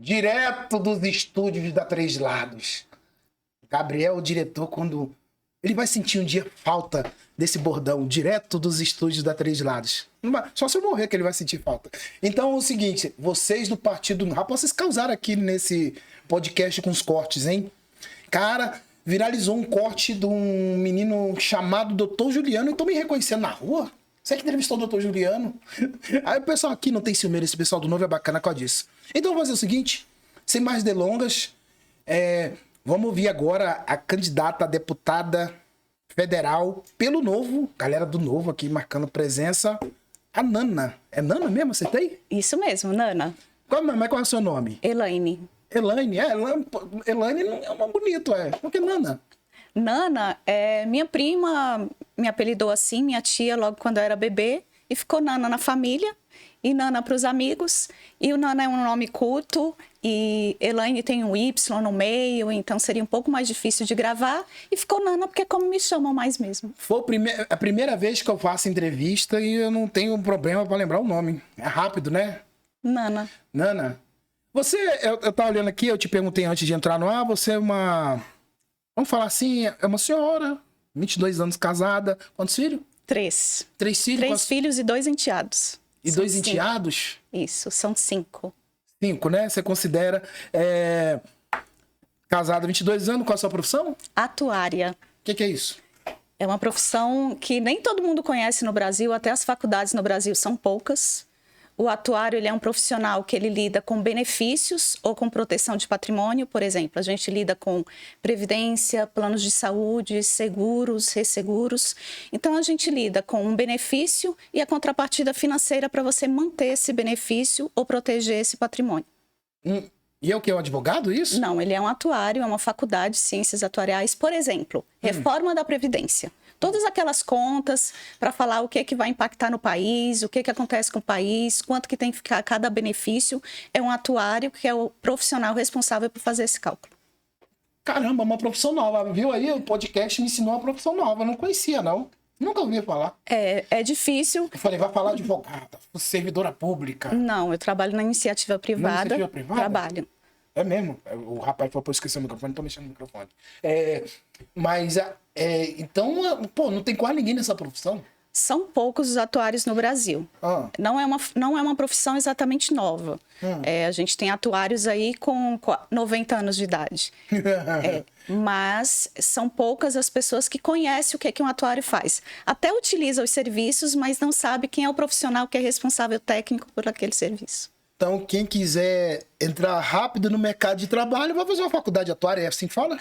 direto dos estúdios da Três Lados. Gabriel, o diretor, quando... Ele vai sentir um dia falta desse bordão, direto dos estúdios da Três Lados. Só se eu morrer que ele vai sentir falta. Então é o seguinte, vocês do Partido... Rapaz, vocês causaram aqui nesse podcast com os cortes, hein? Cara, viralizou um corte de um menino chamado Dr. Juliano e estão me reconhecendo na rua. Você que entrevistou o Dr. Juliano? Aí o pessoal aqui não tem ciúmeiro, esse pessoal do Novo é bacana com disso. Então vamos fazer o seguinte, sem mais delongas, vamos ouvir agora a candidata a deputada federal pelo Novo, galera do Novo aqui marcando presença, a Nana. É Nana mesmo, acertei? Isso mesmo, Nana. Mas qual é o seu nome? Elaine. Elaine, Elaine não é um nome bonito, Por que Nana? Nana, minha prima me apelidou assim, minha tia, logo quando eu era bebê, e ficou Nana na família, e Nana para os amigos, e o Nana é um nome curto, e Elaine tem um Y no meio, então seria um pouco mais difícil de gravar, e ficou Nana porque é como me chamam mais mesmo. Foi a primeira vez que eu faço entrevista e eu não tenho problema para lembrar o nome. É rápido, né? Nana. Nana, eu tava olhando aqui, eu te perguntei antes de entrar no ar, você é uma... Vamos falar assim, é uma senhora, 22 anos casada. Quantos filhos? 3. 3 filhos? 3 filhos e 2 enteados. E São 2 5. enteados? Isso, são 5. 5, né? Você considera casada 22 anos, qual a sua profissão? Atuária. O que é isso? É uma profissão que nem todo mundo conhece no Brasil, até as faculdades no Brasil são poucas. O atuário, ele é um profissional que ele lida com benefícios ou com proteção de patrimônio, por exemplo. A gente lida com previdência, planos de saúde, seguros, resseguros. Então, a gente lida com um benefício e a contrapartida financeira para você manter esse benefício ou proteger esse patrimônio. E é o que? É um advogado, isso? Não, ele é um atuário, é uma faculdade de ciências atuariais. Por exemplo, reforma da Previdência. Todas aquelas contas para falar o que é que vai impactar no país, o que é que acontece com o país, quanto que tem que ficar cada benefício, é um atuário que é o profissional responsável por fazer esse cálculo. Caramba, uma profissão nova, viu aí? O podcast me ensinou uma profissão nova, eu não conhecia, não. Nunca ouvi falar. É difícil. Eu falei, vai falar advogada, servidora pública. Não, eu trabalho na iniciativa privada. Na iniciativa privada? Trabalho. É mesmo? O rapaz falou, pô, esqueci o microfone, tô mexendo no microfone. Então, pô, não tem quase ninguém nessa profissão? São poucos os atuários no Brasil. Não é uma profissão exatamente nova. A gente tem atuários aí com 90 anos de idade. Mas são poucas as pessoas que conhecem o que um atuário faz. Até utiliza os serviços, mas não sabe quem é o profissional que é responsável técnico por aquele serviço. Então, quem quiser entrar rápido no mercado de trabalho, vai fazer uma faculdade de atuário, é assim que fala?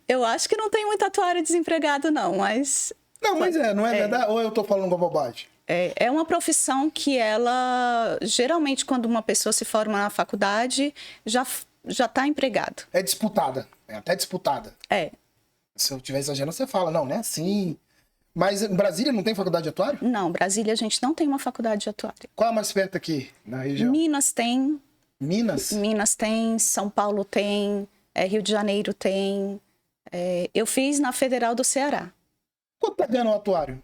Eu acho que não tem muito atuário desempregado, não, mas... Não, mas não é verdade? Ou eu tô falando uma bobagem? É uma profissão que ela, geralmente, quando uma pessoa se forma na faculdade, já está empregado. É disputada, é até disputada. Se eu estiver exagerando, você fala, não é assim... Mas em Brasília não tem faculdade de atuário? Não, Brasília a gente não tem uma faculdade de atuário. Qual é a mais perto aqui, na região? Minas tem. Minas? Minas tem, São Paulo tem, Rio de Janeiro tem. Eu fiz na Federal do Ceará. Quanto tá ganhando o atuário?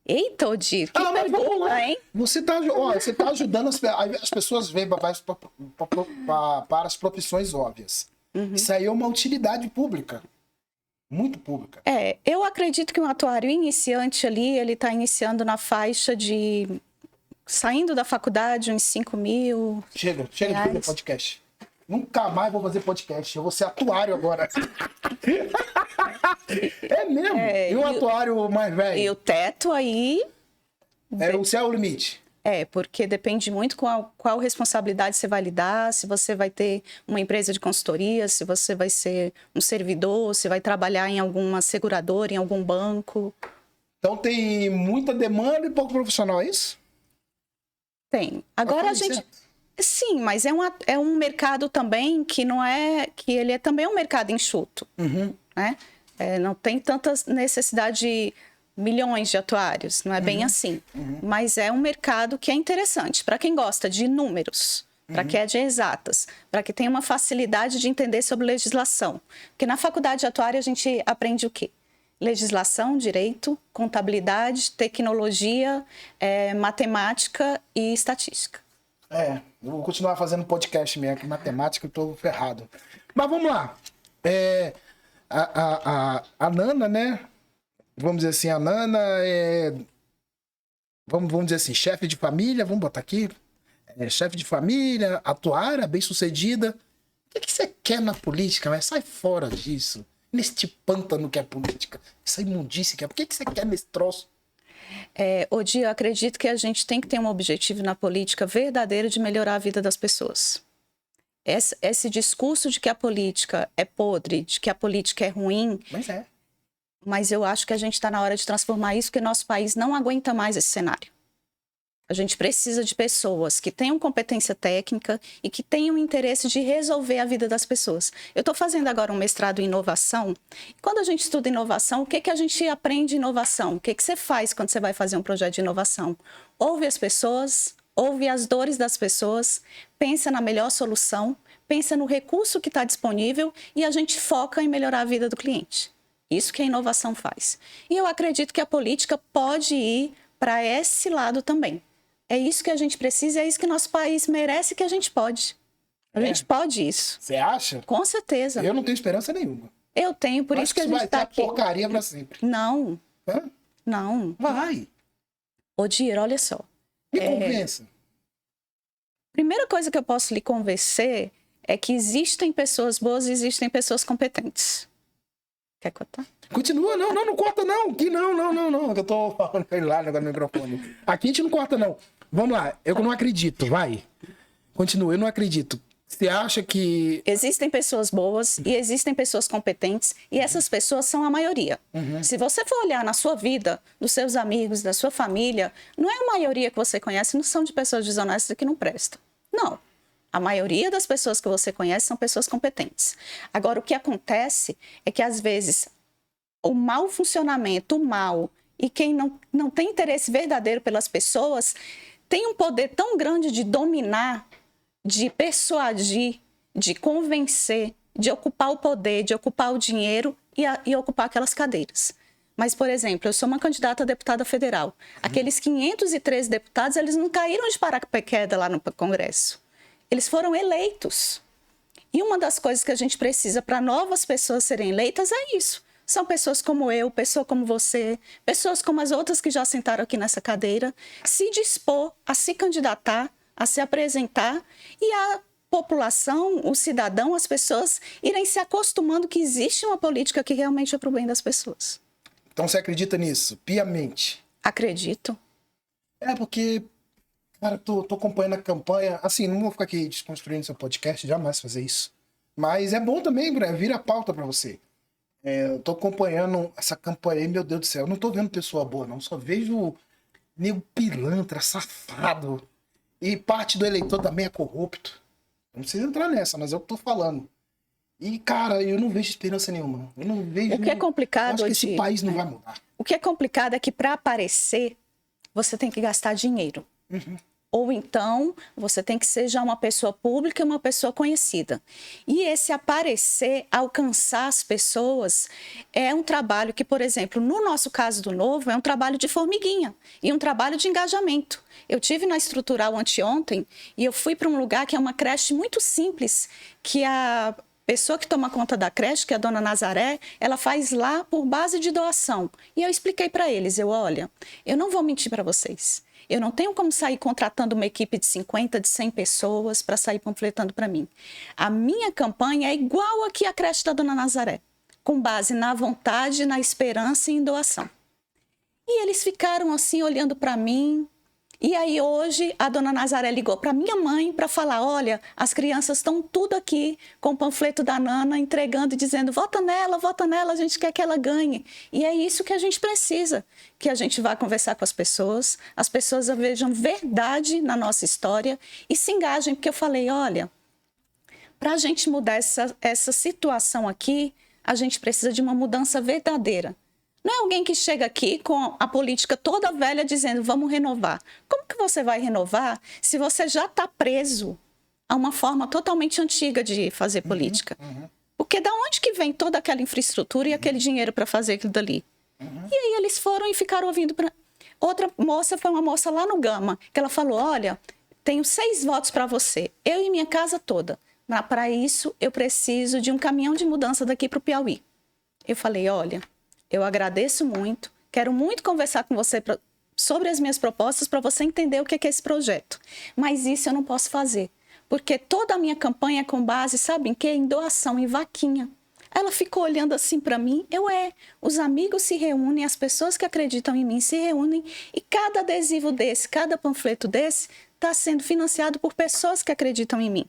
Eita, Odir, que pergunta, hein? Você tá ajudando as pessoas verem para as profissões óbvias. Isso aí é uma utilidade pública. Muito pública. Eu acredito que um atuário iniciante ali, ele está iniciando na faixa de... Saindo da faculdade, uns 5 mil. Chega de fazer podcast. Nunca mais vou fazer podcast. Eu vou ser atuário agora. É mesmo? E um atuário mais velho? E o teto aí... O céu é o limite. Porque depende muito com qual responsabilidade você vai lidar, se você vai ter uma empresa de consultoria, se você vai ser um servidor, se vai trabalhar em alguma seguradora, em algum banco. Então tem muita demanda e pouco profissional, é isso? Tem. Agora a gente... Sim, mas é um mercado também que não é... Que ele é também um mercado enxuto, né? Não tem tanta necessidade de... milhões de atuários, não é bem assim. Mas é um mercado que é interessante para quem gosta de números, para quem é de exatas, para quem tem uma facilidade de entender sobre legislação. Porque na faculdade de atuário a gente aprende o quê? Legislação, direito, contabilidade, tecnologia, matemática e estatística. Eu vou continuar fazendo podcast mesmo, que matemática eu tô ferrado. Mas vamos lá. A Nana, né? Vamos dizer assim, a Nana é... Vamos dizer assim, chefe de família, vamos botar aqui. Chefe de família, atuária, bem-sucedida. O que você quer na política? Mas sai fora disso. Neste pântano que é política. Essa imundice que é. Por que você quer nesse troço? Odi, eu acredito que a gente tem que ter um objetivo na política verdadeiro de melhorar a vida das pessoas. Esse discurso de que a política é podre, de que a política é ruim... Mas eu acho que a gente está na hora de transformar isso, porque nosso país não aguenta mais esse cenário. A gente precisa de pessoas que tenham competência técnica e que tenham interesse de resolver a vida das pessoas. Eu estou fazendo agora um mestrado em inovação. Quando a gente estuda inovação, o que a gente aprende em inovação? O que você faz quando você vai fazer um projeto de inovação? Ouve as pessoas, ouve as dores das pessoas, pensa na melhor solução, pensa no recurso que está disponível e a gente foca em melhorar a vida do cliente. Isso que a inovação faz. E eu acredito que a política pode ir para esse lado também. É isso que a gente precisa, é isso que nosso país merece, que a gente pode. A gente pode isso. Você acha? Com certeza. Eu não tenho esperança nenhuma. Eu tenho, por isso que a gente está aqui. Vai porcaria para sempre. Não. Hã? Não. Vai. Odir, olha só. Me convença. Primeira coisa que eu posso lhe convencer é que existem pessoas boas e existem pessoas competentes. Quer cortar? Continua, não corta não. Que não. Eu tô falando lá agora no microfone. Aqui a gente não corta não. Vamos lá, eu não acredito, vai. Continua, eu não acredito. Você acha que... Existem pessoas boas e existem pessoas competentes e essas pessoas são a maioria. Se você for olhar na sua vida, dos seus amigos, da sua família, não é a maioria que você conhece, não são de pessoas desonestas que não prestam. Não. A maioria das pessoas que você conhece são pessoas competentes. Agora, o que acontece é que, às vezes, o mau funcionamento, o mal, e quem não tem interesse verdadeiro pelas pessoas, tem um poder tão grande de dominar, de persuadir, de convencer, de ocupar o poder, de ocupar o dinheiro e ocupar aquelas cadeiras. Mas, por exemplo, eu sou uma candidata a deputada federal. Aqueles 513 deputados, eles não caíram de paraquedas lá no Congresso. Eles foram eleitos. E uma das coisas que a gente precisa para novas pessoas serem eleitas é isso. São pessoas como eu, pessoa como você, pessoas como as outras que já sentaram aqui nessa cadeira, se dispor a se candidatar, a se apresentar e a população, o cidadão, as pessoas irem se acostumando que existe uma política que realmente é para o bem das pessoas. Então você acredita nisso, piamente? Acredito. Porque... Cara, tô acompanhando a campanha. Assim, não vou ficar aqui desconstruindo seu podcast, jamais fazer isso. Mas é bom também, vira pauta pra você. Eu tô acompanhando essa campanha aí, meu Deus do céu. Eu não tô vendo pessoa boa, não. Só vejo nego pilantra, safado. E parte do eleitor também é corrupto. Não precisa entrar nessa, mas eu tô falando. E, cara, eu não vejo esperança nenhuma. Eu não vejo... O que é complicado... Eu acho que esse país não vai mudar. O que é complicado é que pra aparecer, você tem que gastar dinheiro. Ou então, você tem que ser já uma pessoa pública e uma pessoa conhecida. E esse aparecer, alcançar as pessoas, é um trabalho que, por exemplo, no nosso caso do Novo, é um trabalho de formiguinha e um trabalho de engajamento. Eu tive na Estrutural anteontem e eu fui para um lugar que é uma creche muito simples, que a pessoa que toma conta da creche, que é a dona Nazaré, ela faz lá por base de doação. E eu expliquei para eles, olha, eu não vou mentir para vocês. Eu não tenho como sair contratando uma equipe de 50, de 100 pessoas para sair panfletando para mim. A minha campanha é igual aqui à creche da Dona Nazaré, com base na vontade, na esperança e em doação. E eles ficaram assim, olhando para mim. E aí hoje a Dona Nazaré ligou para minha mãe para falar, olha, as crianças estão tudo aqui com o panfleto da Nana, entregando e dizendo, vota nela, a gente quer que ela ganhe. E é isso que a gente precisa, que a gente vá conversar com as pessoas vejam verdade na nossa história e se engajem, porque eu falei, olha, para a gente mudar essa situação aqui, a gente precisa de uma mudança verdadeira. Não é alguém que chega aqui com a política toda velha dizendo, vamos renovar. Como que você vai renovar se você já está preso a uma forma totalmente antiga de fazer política? Porque da onde que vem toda aquela infraestrutura e aquele dinheiro para fazer aquilo dali? E aí eles foram e ficaram ouvindo. Outra moça foi uma moça lá no Gama, que ela falou, olha, tenho 6 votos para você, eu e minha casa toda. Para isso, eu preciso de um caminhão de mudança daqui para o Piauí. Eu falei, olha, eu agradeço muito, quero muito conversar com você sobre as minhas propostas para você entender o que é esse projeto. Mas isso eu não posso fazer, porque toda a minha campanha é com base, sabe em quê? Em doação, em vaquinha. Ela ficou olhando assim para mim, os amigos se reúnem, as pessoas que acreditam em mim se reúnem e cada adesivo desse, cada panfleto desse está sendo financiado por pessoas que acreditam em mim.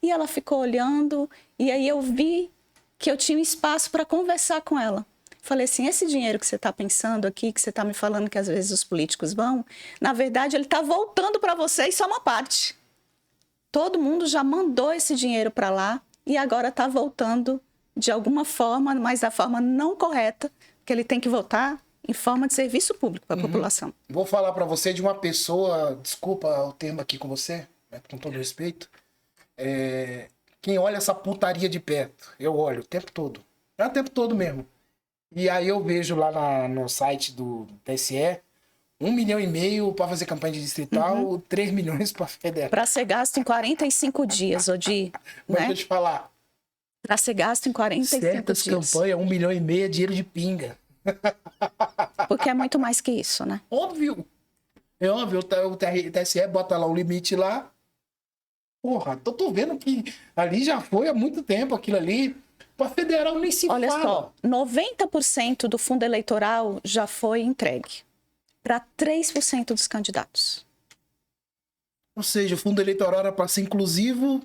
E ela ficou olhando e aí eu vi que eu tinha um espaço para conversar com ela. Falei assim, esse dinheiro que você está pensando aqui, que você está me falando que às vezes os políticos vão, na verdade ele está voltando para você e só uma parte. Todo mundo já mandou esse dinheiro para lá e agora está voltando de alguma forma, mas da forma não correta, porque ele tem que voltar em forma de serviço público para a população. Vou falar para você de uma pessoa, desculpa o termo aqui com você, né, com todo respeito, quem olha essa putaria de perto, eu olho o tempo todo, é o tempo todo mesmo. E aí eu vejo lá no site do TSE, 1,5 milhão para fazer campanha de distrital, 3 milhões para federal. Para ser gasto em 45 dias, Odi. Mas né? deixa eu te falar. Para ser gasto em 45 certas dias. campanhas, 1,5 milhão é dinheiro de pinga. Porque é muito mais que isso, né? Óbvio. É óbvio, o TSE bota lá o limite lá. Porra, tô vendo que ali já foi há muito tempo aquilo ali. Para federal nem se Olha fala. só, 90% do fundo eleitoral já foi entregue para 3% dos candidatos. Ou seja, o fundo eleitoral era para ser inclusivo.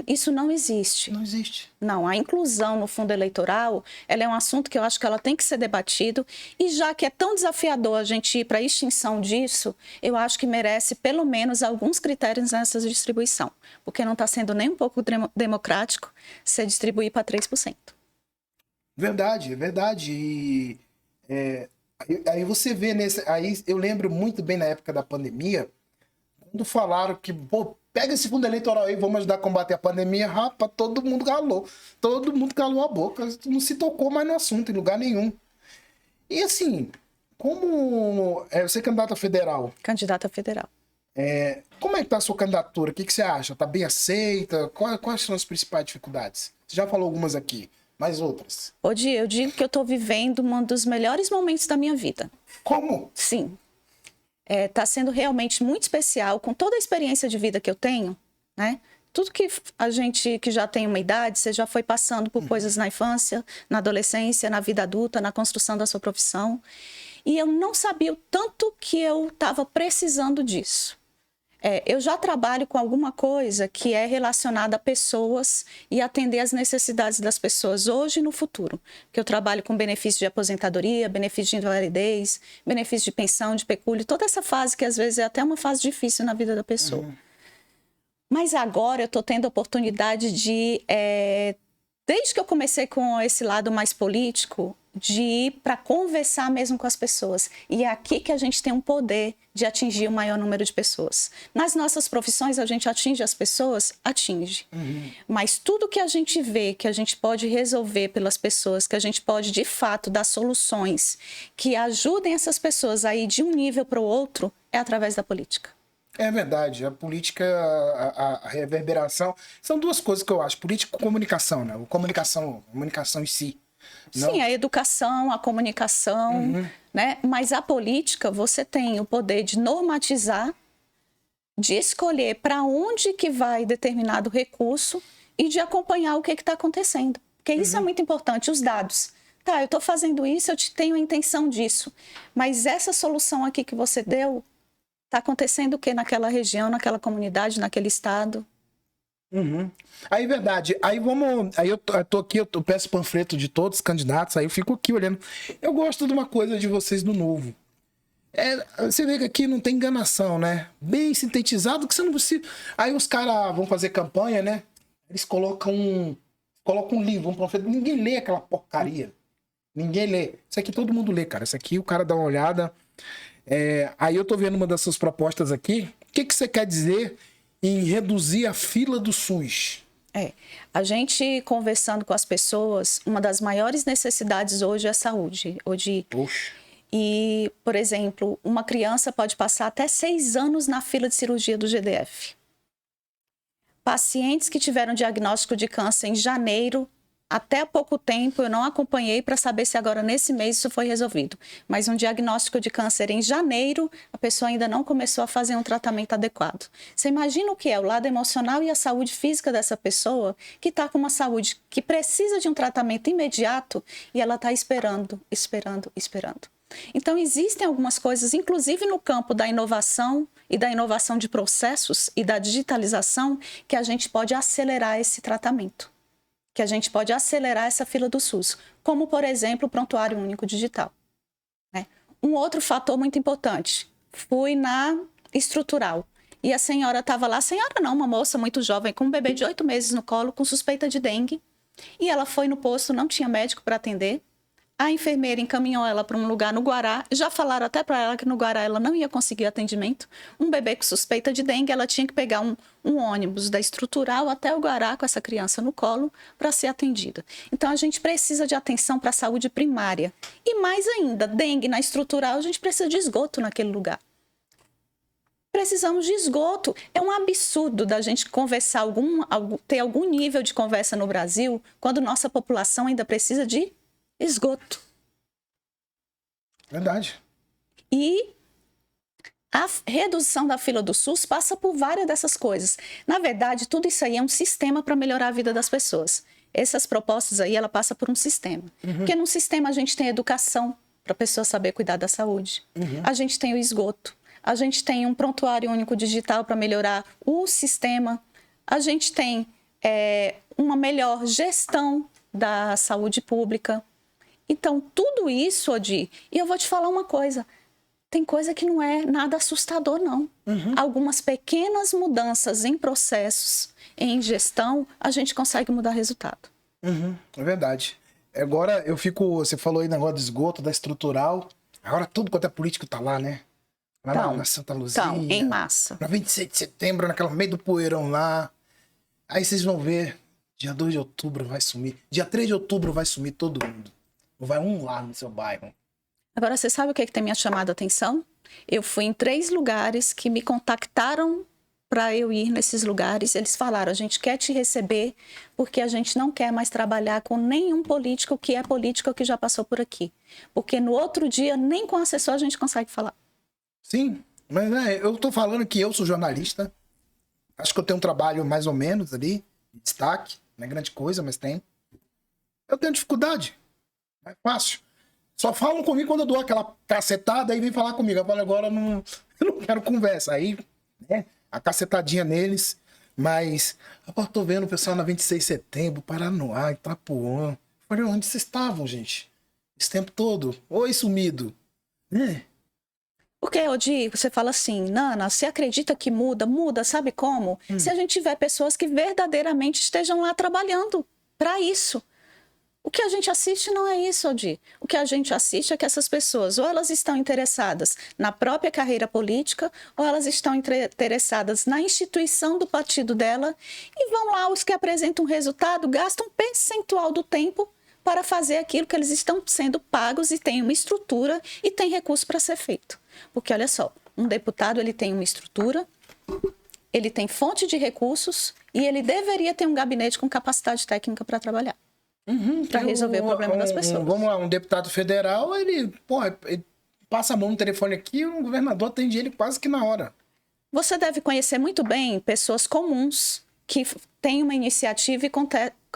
Isso não existe. Não existe. Não, a inclusão no fundo eleitoral, ela é um assunto que eu acho que ela tem que ser debatido e já que é tão desafiador a gente ir para a extinção disso, eu acho que merece pelo menos alguns critérios nessa distribuição, porque não está sendo nem um pouco democrático se distribuir para 3%. Verdade, é verdade. E aí você vê aí eu lembro muito bem na época da pandemia, quando falaram que, pô, pega esse fundo eleitoral aí, vamos ajudar a combater a pandemia. Rapaz, todo mundo calou. Todo mundo calou a boca. Não se tocou mais no assunto, em lugar nenhum. E assim, como você é candidata federal? Candidata federal. Como é que tá a sua candidatura? O que você acha? Tá bem aceita? Quais são as principais dificuldades? Você já falou algumas aqui, mas outras. Odi, eu digo que eu estou vivendo um dos melhores momentos da minha vida. Como? Sim. Está sendo realmente muito especial, com toda a experiência de vida que eu tenho, né? Tudo que a gente que já tem uma idade, você já foi passando por coisas na infância, na adolescência, na vida adulta, na construção da sua profissão. E eu não sabia o tanto que eu estava precisando disso. Eu já trabalho com alguma coisa que é relacionada a pessoas e atender às necessidades das pessoas hoje e no futuro. Que eu trabalho com benefício de aposentadoria, benefício de invalidez, benefício de pensão, de pecúlio, toda essa fase que às vezes é até uma fase difícil na vida da pessoa. Mas agora eu estou tendo a oportunidade de, desde que eu comecei com esse lado mais político, de ir para conversar mesmo com as pessoas. E é aqui que a gente tem um poder de atingir o maior número de pessoas. Nas nossas profissões, a gente atinge as pessoas? Atinge. Mas tudo que a gente vê, que a gente pode resolver pelas pessoas, que a gente pode, de fato, dar soluções que ajudem essas pessoas a ir de um nível para o outro, é através da política. É verdade, a política, a reverberação, são duas coisas que eu acho, política e comunicação, né? Comunicação em si. Não? Sim, a educação, a comunicação, né? Mas a política, você tem o poder de normatizar, de escolher para onde que vai determinado recurso e de acompanhar o que está acontecendo. Porque isso é muito importante, os dados. Tá, eu estou fazendo isso, eu tenho a intenção disso. Mas essa solução aqui que você deu, está acontecendo o que naquela região, naquela comunidade, naquele estado? Aí, verdade. Aí eu tô aqui, eu peço panfleto de todos os candidatos, aí eu fico aqui olhando. Eu gosto de uma coisa de vocês do Novo. Você vê que aqui não tem enganação, né? Bem sintetizado, que você não precisa. Aí os caras vão fazer campanha, né? Eles colocam um livro, um panfleto. Ninguém lê aquela porcaria. Ninguém lê. Isso aqui todo mundo lê, cara. Isso aqui o cara dá uma olhada. Aí eu tô vendo uma das suas propostas aqui. O que você quer dizer em reduzir a fila do SUS? A gente conversando com as pessoas, uma das maiores necessidades hoje é a saúde. Poxa. E, por exemplo, uma criança pode passar até 6 anos na fila de cirurgia do GDF. pacientes que tiveram diagnóstico de câncer em janeiro, até há pouco tempo eu não acompanhei para saber se agora nesse mês isso foi resolvido. Mas um diagnóstico de câncer em janeiro, a pessoa ainda não começou a fazer um tratamento adequado. Você imagina o que é o lado emocional e a saúde física dessa pessoa que está com uma saúde que precisa de um tratamento imediato e ela está esperando. Então, existem algumas coisas, inclusive no campo da inovação e da inovação de processos e da digitalização, que a gente pode acelerar esse tratamento. Que a gente pode acelerar essa fila do SUS, como, por exemplo, o Prontuário Único Digital. Né? Um outro fator muito importante, fui na estrutural e a senhora estava lá, uma moça muito jovem, com um bebê de 8 meses no colo, com suspeita de dengue, e ela foi no posto, não tinha médico para atender, a enfermeira encaminhou ela para um lugar no Guará, já falaram até para ela que no Guará ela não ia conseguir atendimento, um bebê com suspeita de dengue, ela tinha que pegar um ônibus da estrutural até o Guará com essa criança no colo para ser atendida. Então a gente precisa de atenção para a saúde primária. E mais ainda, dengue na estrutural, a gente precisa de esgoto naquele lugar. Precisamos de esgoto. É um absurdo da gente conversar, ter algum nível de conversa no Brasil quando nossa população ainda precisa de esgoto. Verdade. E a redução da fila do SUS passa por várias dessas coisas. Na verdade, tudo isso aí é um sistema para melhorar a vida das pessoas. Essas propostas aí, ela passa por um sistema. Porque num sistema a gente tem educação para a pessoa saber cuidar da saúde. A gente tem o esgoto. A gente tem um prontuário único digital para melhorar o sistema. A gente tem uma melhor gestão da saúde pública. Então, tudo isso, Odi, e eu vou te falar uma coisa, tem coisa que não é nada assustador, não. Algumas pequenas mudanças em processos, em gestão, a gente consegue mudar resultado. É verdade. Agora, você falou aí negócio do esgoto, da estrutural, agora tudo quanto é político tá lá, né? Lá na Santa Luzia. Então, em massa. Na 26 de setembro, naquela meio do poeirão lá. Aí vocês vão ver, dia 2 de outubro vai sumir, dia 3 de outubro vai sumir todo mundo. Não vai um lá no seu bairro. Agora, você sabe o que tem me chamado a atenção? Eu fui em 3 lugares que me contactaram para eu ir nesses lugares. Eles falaram, a gente quer te receber porque a gente não quer mais trabalhar com nenhum político que é político que já passou por aqui. Porque no outro dia, nem com assessor a gente consegue falar. Sim, mas eu tô falando que eu sou jornalista. Acho que eu tenho um trabalho mais ou menos ali, de destaque. Não é grande coisa, mas tem. Eu tenho dificuldade. É fácil. Só falam comigo quando eu dou aquela cacetada e vem falar comigo. Eu falo, agora eu não quero conversa. Aí, né, a cacetadinha neles. Mas, eu tô vendo o pessoal na 26 de setembro, Paranoá, Itapuã. Eu falei, onde vocês estavam, gente? Esse tempo todo? Oi, sumido. Porque, Odi, você fala assim, Nana, você acredita que muda? Muda, sabe como? Se a gente tiver pessoas que verdadeiramente estejam lá trabalhando para isso. O que a gente assiste não é isso, Odi. O que a gente assiste é que essas pessoas, ou elas estão interessadas na própria carreira política, ou elas estão interessadas na instituição do partido dela, e vão lá, os que apresentam resultado, gastam um percentual do tempo para fazer aquilo que eles estão sendo pagos e tem uma estrutura e tem recurso para ser feito. Porque, olha só, um deputado ele tem uma estrutura, ele tem fonte de recursos e ele deveria ter um gabinete com capacidade técnica para trabalhar. Para resolver o problema das pessoas. Vamos lá, um deputado federal, ele passa a mão no telefone aqui e o governador atende ele quase que na hora. Você deve conhecer muito bem pessoas comuns que têm uma iniciativa e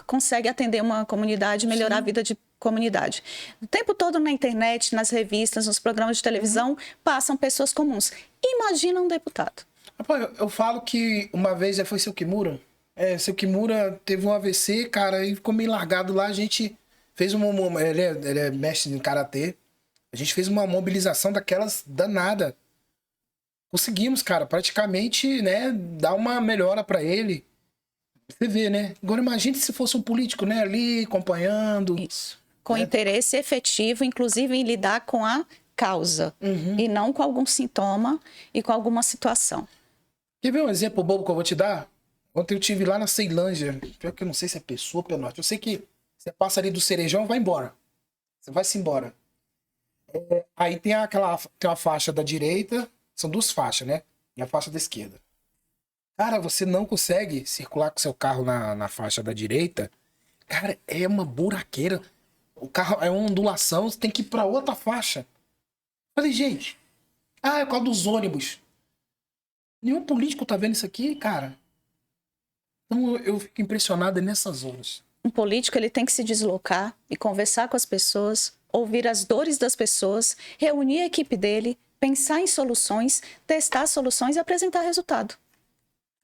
conseguem atender uma comunidade, melhorar a vida de comunidade. O tempo todo na internet, nas revistas, nos programas de televisão, passam pessoas comuns. Imagina um deputado. Eu falo que uma vez, foi seu Kimura? Seu Kimura teve um AVC, cara, e ficou meio largado lá. A gente fez ele é mestre em karatê. A gente fez uma mobilização daquelas danada. Conseguimos, cara, praticamente, né, dar uma melhora pra ele. Você vê, né? Agora imagine se fosse um político, né, ali acompanhando. Isso. Com interesse efetivo, inclusive em lidar com a causa e não com algum sintoma e com alguma situação. Quer ver um exemplo bobo que eu vou te dar? Ontem eu estive lá na Ceilândia. Pior que eu não sei se é Pessoa ou Penorte. Eu sei que você passa ali do Cerejão e vai embora. Você vai-se embora. Aí tem uma faixa da direita. São 2 faixas, né? E a faixa da esquerda. Cara, você não consegue circular com seu carro na faixa da direita. Cara, é uma buraqueira. O carro é uma ondulação, você tem que ir pra outra faixa. Falei, gente, é por causa dos ônibus. Nenhum político tá vendo isso aqui, cara. Então eu fico impressionado nessas horas. Um político, ele tem que se deslocar e conversar com as pessoas, ouvir as dores das pessoas, reunir a equipe dele, pensar em soluções, testar soluções e apresentar resultado.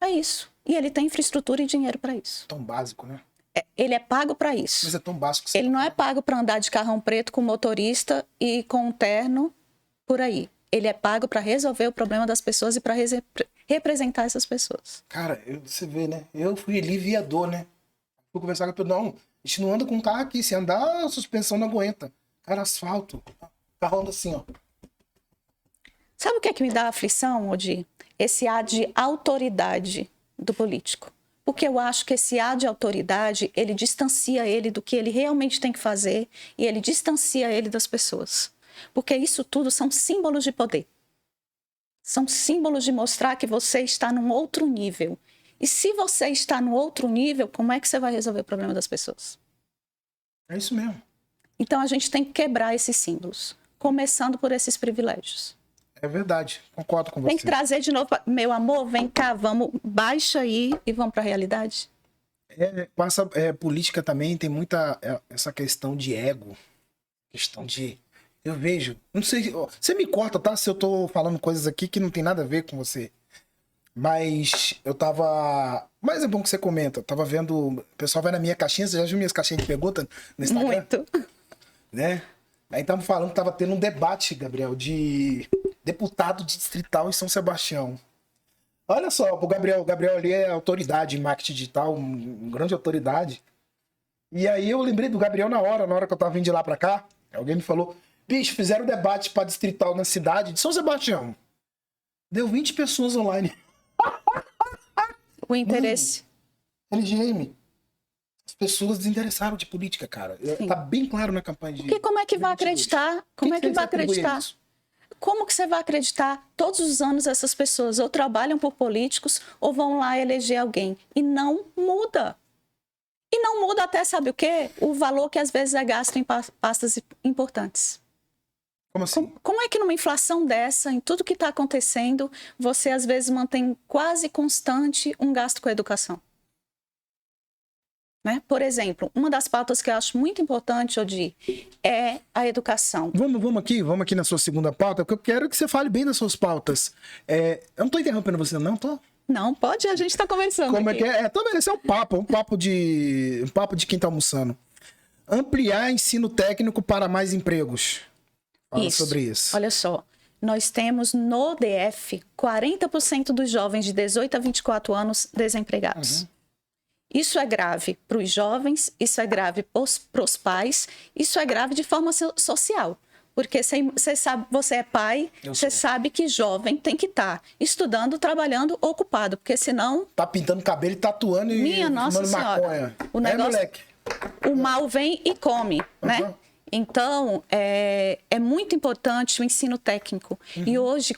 É isso. E ele tem infraestrutura e dinheiro para isso. Tão básico, né? Ele é pago para isso. Mas é tão básico. Ele não é pago para andar de carrão preto com motorista e com um terno por aí. Ele é pago para resolver o problema das pessoas e para representar essas pessoas. Cara, você vê, né? Eu fui ali viador, né? Fui conversar com ele, não, a gente não anda com carro aqui, se andar, a suspensão não aguenta. Cara, asfalto. O carro anda assim, ó. Sabe o que é que me dá aflição, Odi? Esse ar de autoridade do político. Porque eu acho que esse ar de autoridade, ele distancia ele do que ele realmente tem que fazer e ele distancia ele das pessoas. Porque isso tudo são símbolos de poder. São símbolos de mostrar que você está num outro nível. E se você está num outro nível, como é que você vai resolver o problema das pessoas? É isso mesmo. Então a gente tem que quebrar esses símbolos, começando por esses privilégios. É verdade, concordo com você. Tem que trazer de novo, meu amor, vem cá, vamos, baixa aí e vamos para a realidade. Política também tem muita essa questão de ego, questão de... Eu vejo, não sei, você me corta, tá? Se eu tô falando coisas aqui que não tem nada a ver com você. Mas eu tava... Mas é bom que você comenta, eu tava vendo, o pessoal vai na minha caixinha, você já viu minhas caixinhas de pergunta no Instagram? Muito. Né? Aí estavam falando que tava tendo um debate, Gabriel, de deputado distrital em São Sebastião. Olha só, o Gabriel ali é autoridade em marketing digital, uma grande autoridade. E aí eu lembrei do Gabriel na hora que eu tava vindo de lá pra cá. Alguém me falou, bicho, fizeram debate pra distrital na cidade de São Sebastião. Deu 20 pessoas online. O interesse. LGM. As pessoas desinteressaram de política, cara. Sim. Tá bem claro na campanha de... Porque como é que vai acreditar? Como é que vai acreditar? Como que você vai acreditar? Todos os anos essas pessoas ou trabalham por políticos ou vão lá eleger alguém. E não muda. E não muda até, sabe o quê? O valor que às vezes é gasto em pastas importantes. Como assim? Como é que numa inflação dessa, em tudo que está acontecendo, você às vezes mantém quase constante um gasto com a educação? Né? Por exemplo, uma das pautas que eu acho muito importante, Odi, é a educação. Vamos aqui na sua segunda pauta, porque eu quero que você fale bem das suas pautas. Eu não tô interrompendo você, não, tô? Não, pode, a gente está conversando. Como aqui. é que é? Também, esse é um papo de quem tá almoçando. Ampliar ensino técnico para mais empregos. Fala sobre isso. Olha só, nós temos no DF 40% dos jovens de 18 a 24 anos desempregados. Uhum. Isso é grave para os jovens, isso é grave para os pais, isso é grave de forma social. Porque você é pai, você sabe que jovem tem que estar estudando, trabalhando, ocupado, porque senão... Tá pintando cabelo e tatuando e Minha Nossa Senhora, maconha. O negócio, moleque. O mal vem e come, né? Então, é muito importante o ensino técnico. Uhum. E hoje,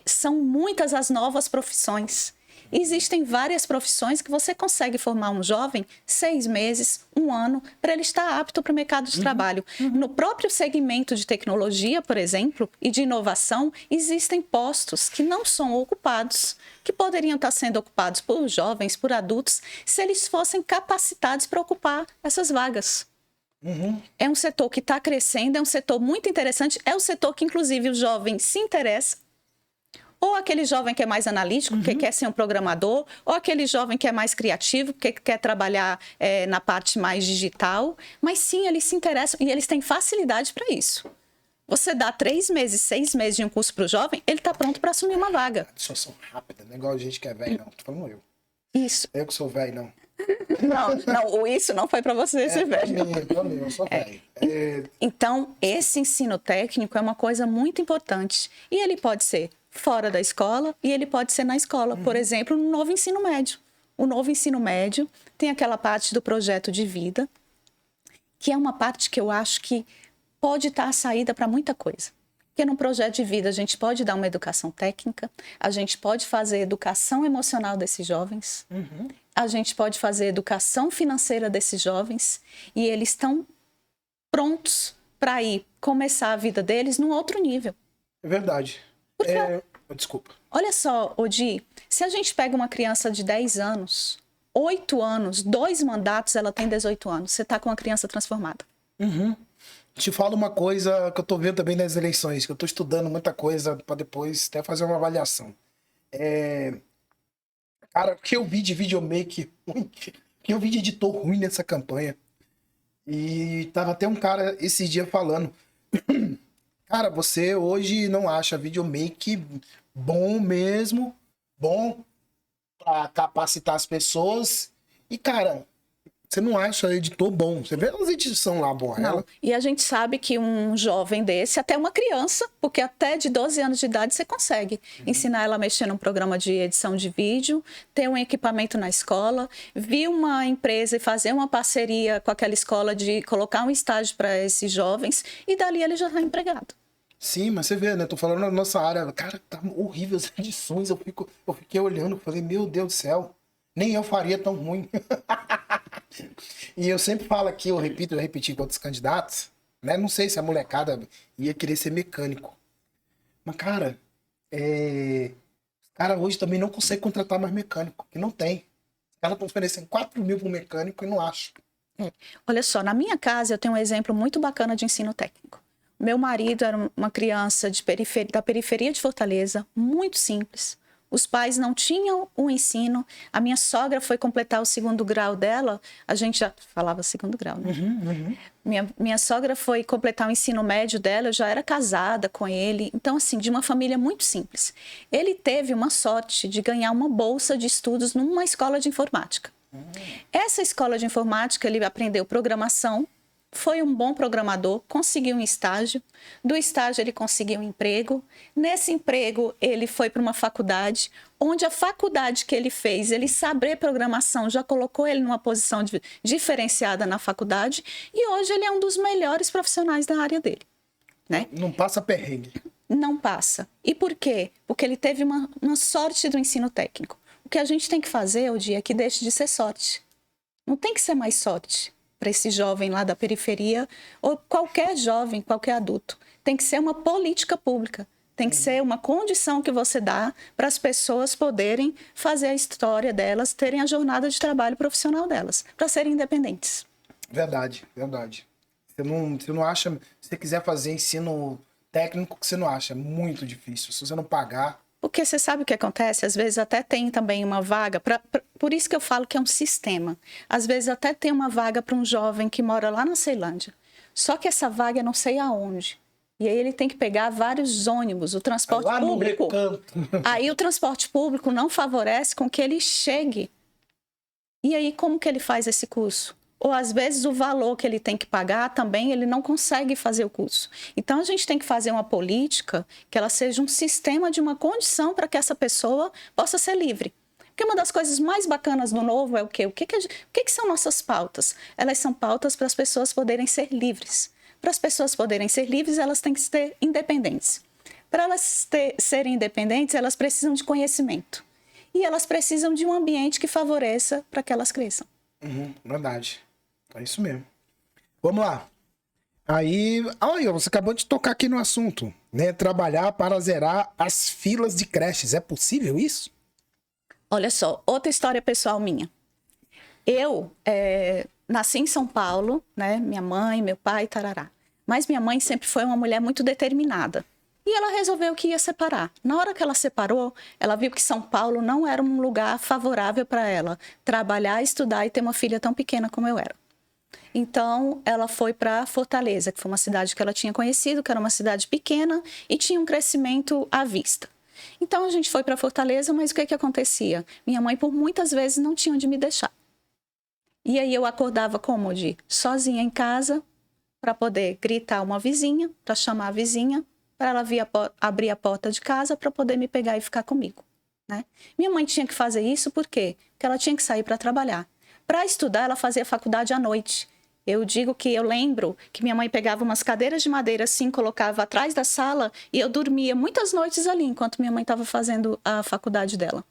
são muitas as novas profissões. Existem várias profissões que você consegue formar um jovem 6 meses, 1 ano, para ele estar apto para o mercado de trabalho. No próprio segmento de tecnologia, por exemplo, e de inovação, existem postos que não são ocupados, que poderiam estar sendo ocupados por jovens, por adultos, se eles fossem capacitados para ocupar essas vagas. Uhum. É um setor que está crescendo, é um setor muito interessante, é um setor que, inclusive, o jovem se interessa. Ou aquele jovem que é mais analítico, que quer ser um programador, ou aquele jovem que é mais criativo, que quer trabalhar na parte mais digital. Mas sim, eles se interessam e eles têm facilidade para isso. Você dá 3 meses, 6 meses de um curso para o jovem, ele está pronto para assumir uma vaga. Absorção rápida, não é igual a gente que é velho, não. Tô falando eu. Isso. Eu que sou velho, não. Não, isso não foi para você ser velho. Eu sou velho. Então, esse ensino técnico é uma coisa muito importante. E ele pode ser fora da escola e ele pode ser na escola. Por exemplo, no novo ensino médio. O novo ensino médio tem aquela parte do projeto de vida, que é uma parte que eu acho que pode estar a saída para muita coisa. Porque num projeto de vida a gente pode dar uma educação técnica, a gente pode fazer educação emocional desses jovens, a gente pode fazer educação financeira desses jovens, e eles estão prontos para ir começar a vida deles num outro nível. É verdade. Desculpa. Olha só, Odi, se a gente pega uma criança de 10 anos, 8 anos, 2 mandatos, ela tem 18 anos. Você está com uma criança transformada. Te falo uma coisa que eu tô vendo também nas eleições, que eu tô estudando muita coisa para depois até fazer uma avaliação. Cara, o que eu vi de videomaker ruim, o que eu vi de editor ruim nessa campanha. E tava até um cara esses dias falando, cara, você hoje não acha videomaker bom mesmo, bom para capacitar as pessoas, e cara, você não acha editor bom. Você vê as edições lá, boa. Não. E a gente sabe que um jovem desse, até uma criança, porque até de 12 anos de idade você consegue ensinar ela a mexer num programa de edição de vídeo, ter um equipamento na escola, vir uma empresa e fazer uma parceria com aquela escola de colocar um estágio para esses jovens, e dali ele já está empregado. Sim, mas você vê, né? Tô falando na nossa área. Cara, tá horrível as edições. Eu fiquei olhando, falei, meu Deus do céu. Nem eu faria tão ruim. E eu sempre falo aqui, eu repeti com outros candidatos, né? Não sei se a molecada ia querer ser mecânico. Mas, cara, os caras hoje também não conseguem contratar mais mecânico, que não tem. Os caras estão oferecendo 4 mil para um mecânico e não acham. Olha só, na minha casa eu tenho um exemplo muito bacana de ensino técnico. Meu marido era uma criança da periferia de Fortaleza, muito simples. Os pais não tinham o ensino. A minha sogra foi completar o 2º grau dela. A gente já falava 2º grau, né? Minha sogra foi completar o ensino médio dela. Eu já era casada com ele. Então, assim, de uma família muito simples. Ele teve uma sorte de ganhar uma bolsa de estudos numa escola de informática. Essa escola de informática, ele aprendeu programação. Foi um bom programador, conseguiu um estágio. Do estágio ele conseguiu um emprego. Nesse emprego ele foi para uma faculdade, onde a faculdade que ele fez, ele saber programação, já colocou ele numa posição diferenciada na faculdade, e hoje ele é um dos melhores profissionais da área dele, né? Não passa perrengue. Não passa. E por quê? Porque ele teve uma sorte do ensino técnico. O que a gente tem que fazer, Odi, é que deixe de ser sorte. Não tem que ser mais sorte para esse jovem lá da periferia, ou qualquer jovem, qualquer adulto. Tem que ser uma política pública, tem que ser uma condição que você dá para as pessoas poderem fazer a história delas, terem a jornada de trabalho profissional delas, para serem independentes. Verdade, verdade. Você não acha, se você quiser fazer ensino técnico, que você não acha, é muito difícil, se você não pagar. Porque você sabe o que acontece? Às vezes até tem também uma vaga, por isso que eu falo que é um sistema. Às vezes até tem uma vaga para um jovem que mora lá na Ceilândia. Só que essa vaga é não sei aonde. E aí ele tem que pegar vários ônibus, o transporte lá público. No recanto. Aí o transporte público não favorece com que ele chegue. E aí como que ele faz esse curso? Ou às vezes o valor que ele tem que pagar também ele não consegue fazer o curso. Então a gente tem que fazer uma política que ela seja um sistema de uma condição para que essa pessoa possa ser livre. Porque uma das coisas mais bacanas do Novo é o quê? O que são nossas pautas? Elas são pautas para as pessoas poderem ser livres. Para as pessoas poderem ser livres, elas têm que ser independentes. Para elas serem independentes, elas precisam de conhecimento. E elas precisam de um ambiente que favoreça para que elas cresçam. Verdade. É isso mesmo. Vamos lá. Aí, olha, você acabou de tocar aqui no assunto, né? Trabalhar para zerar as filas de creches. É possível isso? Olha só, outra história pessoal minha. Eu nasci em São Paulo, né? Minha mãe, meu pai, tarará. Mas minha mãe sempre foi uma mulher muito determinada. E ela resolveu que ia separar. Na hora que ela separou, ela viu que São Paulo não era um lugar favorável para ela trabalhar, estudar e ter uma filha tão pequena como eu era. Então, ela foi para Fortaleza, que foi uma cidade que ela tinha conhecido, que era uma cidade pequena e tinha um crescimento à vista. Então, a gente foi para Fortaleza, mas o que acontecia? Minha mãe, por muitas vezes, não tinha onde me deixar. E aí eu acordava como? Sozinha em casa, para poder gritar uma vizinha, para chamar a vizinha, para ela vir abrir a porta de casa para poder me pegar e ficar comigo, né? Minha mãe tinha que fazer isso por quê? Porque ela tinha que sair para trabalhar. Para estudar, ela fazia faculdade à noite. Eu digo que eu lembro que minha mãe pegava umas cadeiras de madeira assim, colocava atrás da sala e eu dormia muitas noites ali enquanto minha mãe estava fazendo a faculdade dela.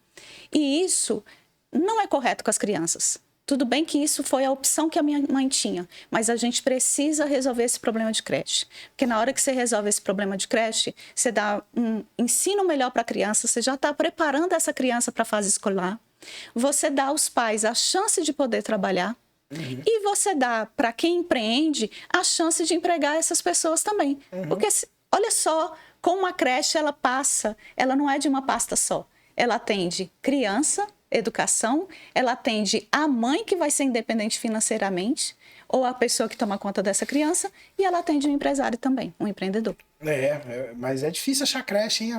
E isso não é correto com as crianças. Tudo bem que isso foi a opção que a minha mãe tinha, mas a gente precisa resolver esse problema de creche. Porque na hora que você resolve esse problema de creche, você dá um ensino melhor para a criança, você já está preparando essa criança para a fase escolar, você dá aos pais a chance de poder trabalhar, e você dá para quem empreende a chance de empregar essas pessoas também. Porque olha só como a creche ela não é de uma pasta só. Ela atende criança, educação, ela atende a mãe que vai ser independente financeiramente, ou a pessoa que toma conta dessa criança, e ela atende um empresário também, um empreendedor. Mas é difícil achar creche, hein?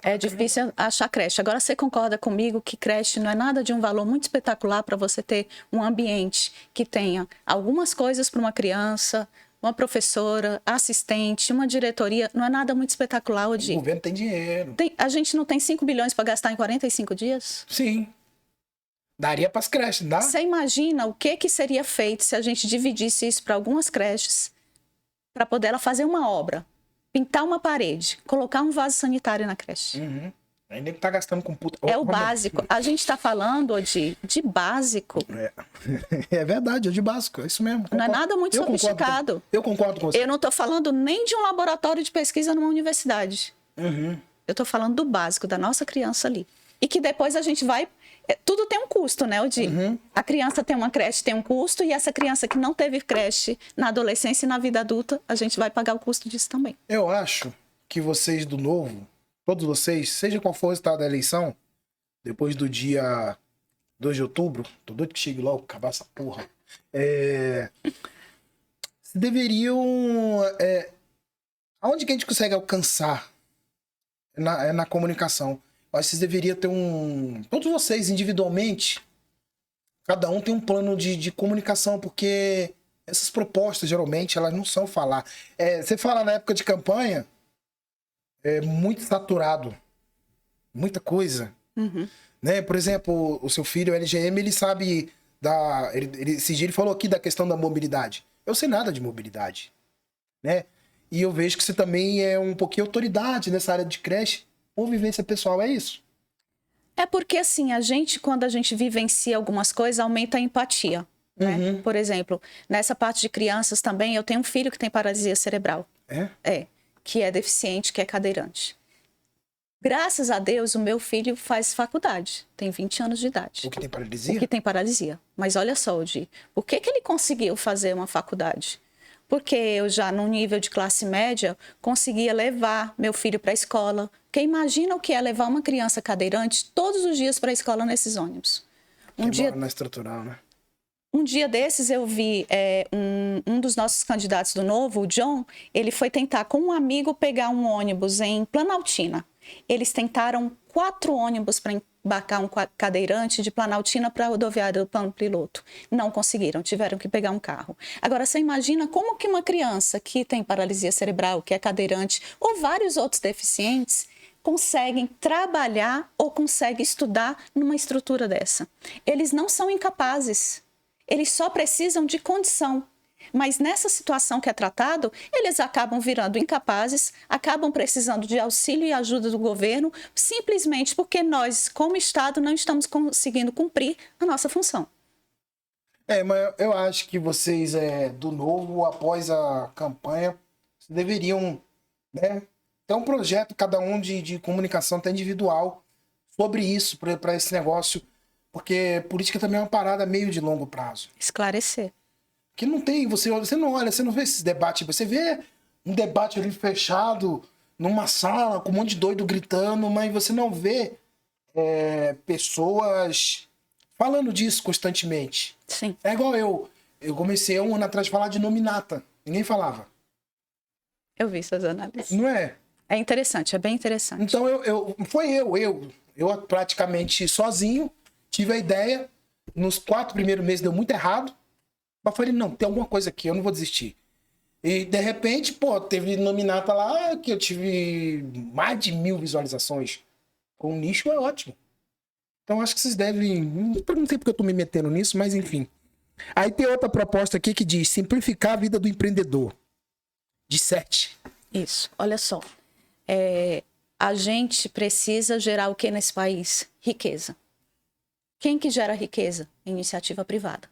É difícil achar creche. Agora, você concorda comigo que creche não é nada de um valor muito espetacular para você ter um ambiente que tenha algumas coisas para uma criança, uma professora, assistente, uma diretoria, não é nada muito espetacular, Odi. O governo tem dinheiro. A gente não tem 5 bilhões para gastar em 45 dias? Sim. Daria para as creches, não dá? Você imagina o que seria feito se a gente dividisse isso para algumas creches, para poder ela fazer uma obra, pintar uma parede, colocar um vaso sanitário na creche? Ainda que tá gastando com puta. É o básico. A gente está falando de básico. É verdade, é de básico, é isso mesmo. Não é nada muito sofisticado. Eu concordo com você. Eu não estou falando nem de um laboratório de pesquisa numa universidade. Eu estou falando do básico, da nossa criança ali. E que depois a gente vai... Tudo tem um custo, né, Odi? A criança tem uma creche, tem um custo, e essa criança que não teve creche na adolescência e na vida adulta, a gente vai pagar o custo disso também. Eu acho que vocês do Novo, todos vocês, seja qual for o resultado da eleição, depois do dia 2 de outubro, tô doido que chegue logo, acabar essa porra, deveriam... aonde que a gente consegue alcançar na comunicação? Eu acho que vocês deveriam ter todos vocês individualmente, cada um tem um plano de comunicação, porque essas propostas, geralmente, elas não são falar. Você fala na época de campanha, é muito saturado. Muita coisa. Né? Por exemplo, o seu filho, o LGM, ele sabe esse dia ele falou aqui da questão da mobilidade. Eu sei nada de mobilidade. Né? E eu vejo que você também é um pouquinho autoridade nessa área de creche. Ou vivência pessoal, é isso? É porque, assim, quando a gente vivencia algumas coisas, aumenta a empatia. Né? Por exemplo, nessa parte de crianças também, eu tenho um filho que tem paralisia cerebral. Que é deficiente, que é cadeirante. Graças a Deus, o meu filho faz faculdade. Tem 20 anos de idade. O que tem paralisia? O que tem paralisia. Mas olha só, Odi, por que ele conseguiu fazer uma faculdade? Porque eu já, no nível de classe média, conseguia levar meu filho para a escola. Porque imagina o que é levar uma criança cadeirante todos os dias para a escola nesses ônibus. Na estrutural, né? Um dia desses eu vi um dos nossos candidatos do Novo, o John, ele foi tentar com um amigo pegar um ônibus em Planaltina. Eles tentaram 4 ônibus para embarcar um cadeirante de Planaltina para a rodoviária do Plano Piloto. Não conseguiram, tiveram que pegar um carro. Agora, você imagina como que uma criança que tem paralisia cerebral, que é cadeirante, ou vários outros deficientes, conseguem trabalhar ou conseguem estudar numa estrutura dessa? Eles não são incapazes. Eles só precisam de condição. Mas nessa situação que é tratado, eles acabam virando incapazes, acabam precisando de auxílio e ajuda do governo, simplesmente porque nós, como Estado, não estamos conseguindo cumprir a nossa função. Mas eu acho que vocês, do Novo, após a campanha, deveriam, né, ter um projeto, cada um de comunicação até individual, sobre isso, para esse negócio, porque política também é uma parada meio de longo prazo. Esclarecer. Que não tem, você não olha, você não vê esses debates, você vê um debate ali fechado, numa sala, com um monte de doido gritando, mas você não vê pessoas falando disso constantemente. Sim. É igual eu comecei um ano atrás a falar de nominata, ninguém falava. Eu vi suas análises. Não é? É interessante, é bem interessante. Então eu praticamente sozinho tive a ideia, nos 4 primeiros meses deu muito errado, mas falei, não, tem alguma coisa aqui, eu não vou desistir. E, de repente, teve nominata lá que eu tive mais de 1000 visualizações. Com um nicho é ótimo. Então, acho que vocês devem... Não sei porque eu tô me metendo nisso, mas enfim. Aí tem outra proposta aqui que diz simplificar a vida do empreendedor. De 7. Isso, olha só. A gente precisa gerar o que nesse país? Riqueza. Quem que gera riqueza? Iniciativa privada.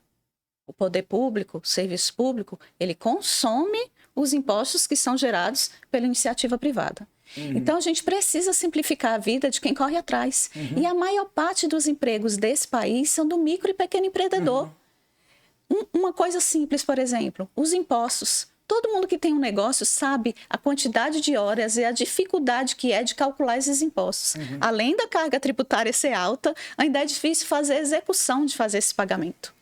O poder público, o serviço público, ele consome os impostos que são gerados pela iniciativa privada. Então, a gente precisa simplificar a vida de quem corre atrás. E a maior parte dos empregos desse país são do micro e pequeno empreendedor. Uma coisa simples, por exemplo, os impostos. Todo mundo que tem um negócio sabe a quantidade de horas e a dificuldade que é de calcular esses impostos. Além da carga tributária ser alta, ainda é difícil fazer a execução de fazer esse pagamento.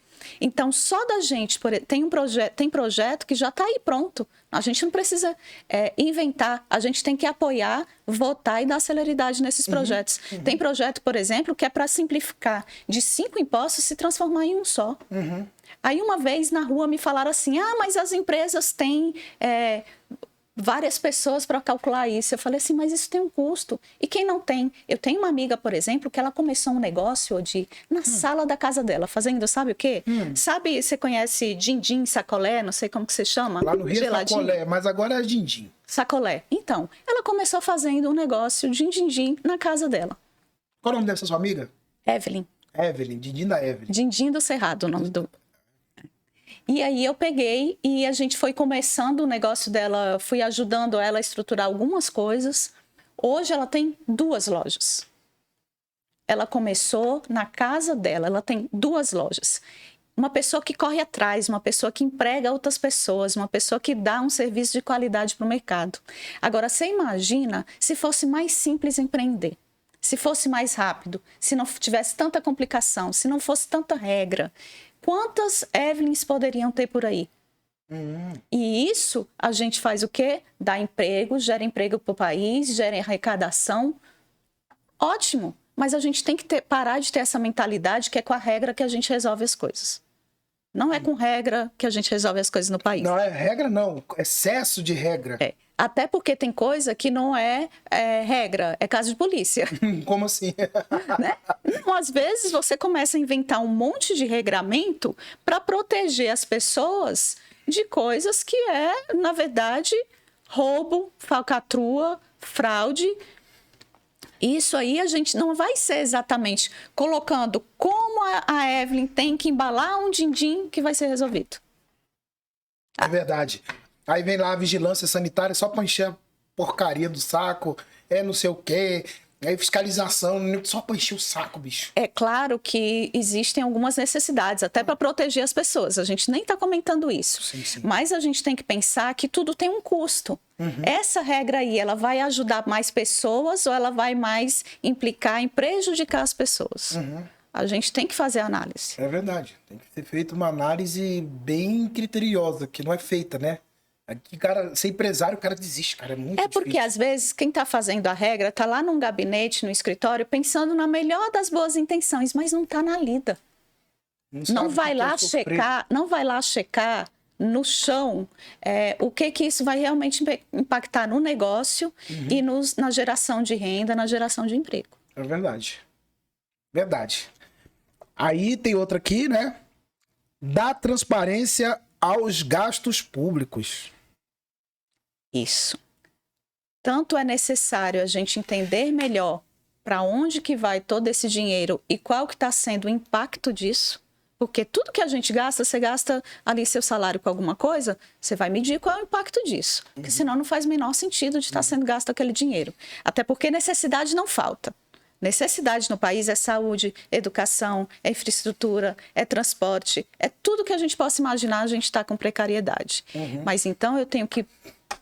Então, só da gente, tem projeto que já está aí pronto. A gente não precisa inventar, a gente tem que apoiar, votar e dar celeridade nesses projetos. Tem projeto, por exemplo, que é para simplificar de 5 impostos se transformar em um só. Aí, uma vez na rua me falaram assim, mas as empresas têm várias pessoas para calcular isso. Eu falei assim, mas isso tem um custo. E quem não tem? Eu tenho uma amiga, por exemplo, que ela começou um negócio na sala da casa dela, fazendo sabe o quê? Sabe, você conhece din-din, sacolé, não sei como que você chama? Lá no Rio é sacolé, mas agora é din-din. Sacolé. Então, ela começou fazendo um negócio de din-din na casa dela. Qual é o nome dessa sua amiga? Evelyn. Evelyn, din-din da Evelyn. Din-din do Cerrado, o nome do... E aí eu peguei e a gente foi começando o negócio dela, fui ajudando ela a estruturar algumas coisas. Hoje ela tem 2 lojas. Ela começou na casa dela, ela tem 2 lojas. Uma pessoa que corre atrás, uma pessoa que emprega outras pessoas, uma pessoa que dá um serviço de qualidade para o mercado. Agora, você imagina se fosse mais simples empreender, se fosse mais rápido, se não tivesse tanta complicação, se não fosse tanta regra. Quantas Evelyns poderiam ter por aí? E isso a gente faz o quê? Dá emprego, gera emprego para o país, gera arrecadação. Ótimo, mas a gente tem que parar de ter essa mentalidade que é com a regra que a gente resolve as coisas. Não é com regra que a gente resolve as coisas no país. Não é regra, não. Excesso de regra. Até porque tem coisa que não é regra, é caso de polícia. Como assim? Né? Não, às vezes você começa a inventar um monte de regramento para proteger as pessoas de coisas que na verdade, roubo, falcatrua, fraude. Isso aí a gente não vai ser exatamente colocando como a Evelyn tem que embalar um din-din que vai ser resolvido. É verdade. Aí vem lá a vigilância sanitária só para encher a porcaria do saco, não sei o quê. Aí fiscalização, só para encher o saco, bicho. É claro que existem algumas necessidades, até para proteger as pessoas. A gente nem está comentando isso. Sim. Mas a gente tem que pensar que tudo tem um custo. Essa regra aí, ela vai ajudar mais pessoas ou ela vai mais implicar em prejudicar as pessoas? A gente tem que fazer a análise. É verdade. Tem que ser feita uma análise bem criteriosa, que não é feita, né? Aqui, cara, ser empresário, o cara desiste, cara, é muito difícil. Porque, às vezes, quem está fazendo a regra está lá num gabinete, no escritório, pensando na melhor das boas intenções, mas não está na lida. Não vai lá checar no chão o que isso vai realmente impactar no negócio e na geração de renda, na geração de emprego. É verdade. Verdade. Aí tem outra aqui, né? Dar transparência aos gastos públicos. Isso. Tanto é necessário a gente entender melhor para onde que vai todo esse dinheiro e qual que está sendo o impacto disso, porque tudo que a gente gasta, você gasta ali seu salário com alguma coisa, você vai medir qual é o impacto disso, porque senão não faz o menor sentido de estar sendo gasto aquele dinheiro. Até porque necessidade não falta. Necessidade no país é saúde, educação, é infraestrutura, é transporte, é tudo que a gente possa imaginar, a gente está com precariedade. Mas então eu tenho que